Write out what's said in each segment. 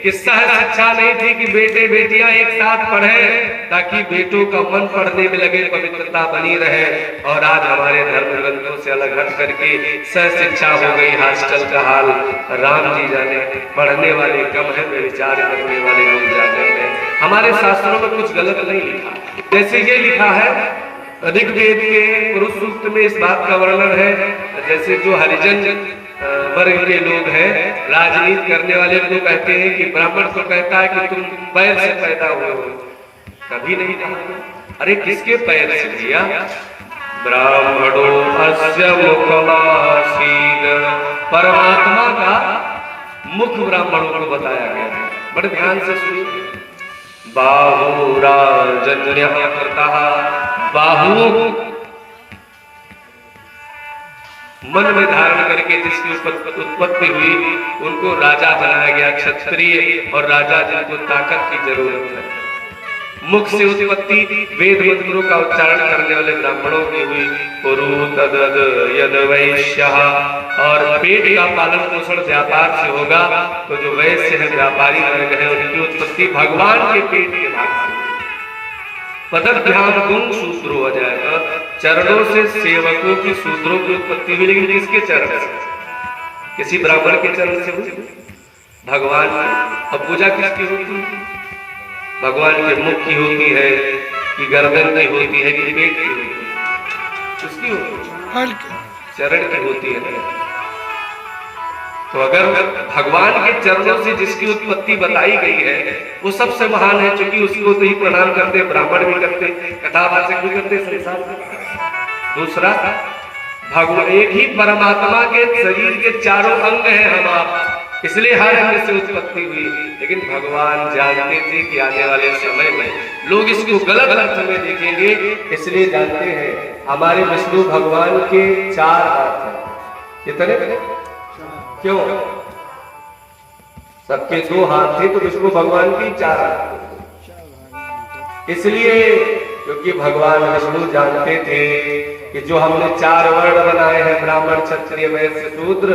कि सहज शिक्षा नहीं थी कि बेटे बेटियां एक साथ पढ़े ताकि बेटों का मन पढ़ने में लगे, पवित्रता बनी रहे। और आज हमारे धर्म ग्रंथों से अलग हट करके सह शिक्षा हो गई। हॉस्टल का हाल राम जी जाने, पढ़ने वाले कम है, विचार करने वाले लोग ज्यादा हैं। हमारे शास्त्रों में कुछ गलत नहीं लिखा, जैसे ये लिखा है ऋग्वेद के पुरुष सूक्त में इस बात का वर्णन है, जैसे जो हरिजन वर्ग के लोग हैं, राजनीति करने वाले लोग कहते हैं कि ब्राह्मण तो कहता है कि तुम पैर से पैदा हुए हो, कभी नहीं कहा। अरे किसके पैर से भैया? ब्राह्मणो अस्य मुखमासीद, परमात्मा का मुख ब्राह्मणों को बताया गया है। बड़े ध्यान से सुनिए। बाहुराजन्यः कृतः, बाहुओं मन में धारण करके जिसकी उत्पत्ति हुई उनको राजा बनाया गया, क्षत्रिय और राजा जिनको ताकत की जरूरत है। मुख से उत्पत्ति वेद मंत्रों का उच्चारण करने वाले ब्राह्मणों की हुई। पुरु तदद यद वैश्यः, और पेट का पालन पोषण व्यापार से होगा, तो जो वैश्य है, व्यापारी वर्ग है, उनकी उत्पत्ति भगवान के पेट के भाग से। पदभ्याम गुण शूद्रो हो जाएगा, चरणों से सेवकों की शूद्रों की उत्पत्ति हुई, लेकिन किसके चरण से? किसी ब्राह्मण के चरण से हुई, भगवान की। अब पूजा किसकी होती है? भगवान के मुख की होती है कि गर्दन की होती है कि पेट की होती है? किसकी होती है? चरण की होती है। तो अगर भगवान के चरणों से जिसकी उत्पत्ति बताई गई है वो सबसे महान है, क्योंकि उसको तो ही प्रणाम करते, ब्राह्मण भी करते, कथावाचक भी करते, संसार में। दूसरा, भगवान एक ही परमात्मा के शरीर के चारों अंग हैं हम आप, इसलिए हर अंग से उत्पत्ति हुई। लेकिन भगवान जानते थे कि आने वाले समय में लोग इसको गलत अर्थ में देखेंगे, इसलिए जानते हैं। हमारे विष्णु भगवान के 4 हाथ हैं। कितने? क्यों? सबके 2 हाथ थे, तो विष्णु भगवान की 4 हाथ। इसलिए क्योंकि भगवान विष्णु जानते थे कि जो हमने 4 वर्ण बनाए हैं, ब्राह्मण क्षत्रिय वैश्य शूद्र,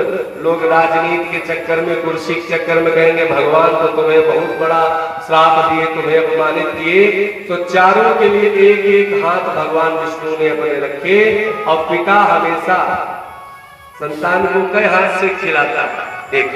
लोग राजनीति के चक्कर में, कुर्सी के चक्कर में कहेंगे भगवान तो तुम्हें बहुत बड़ा श्राप दिए, तुम्हें अपमानित किए। तो चारों के लिए एक एक हाथ भगवान विष्णु ने अपने रखे। और पिता हमेशा संतान को कई हाथ से खिलाता है, एक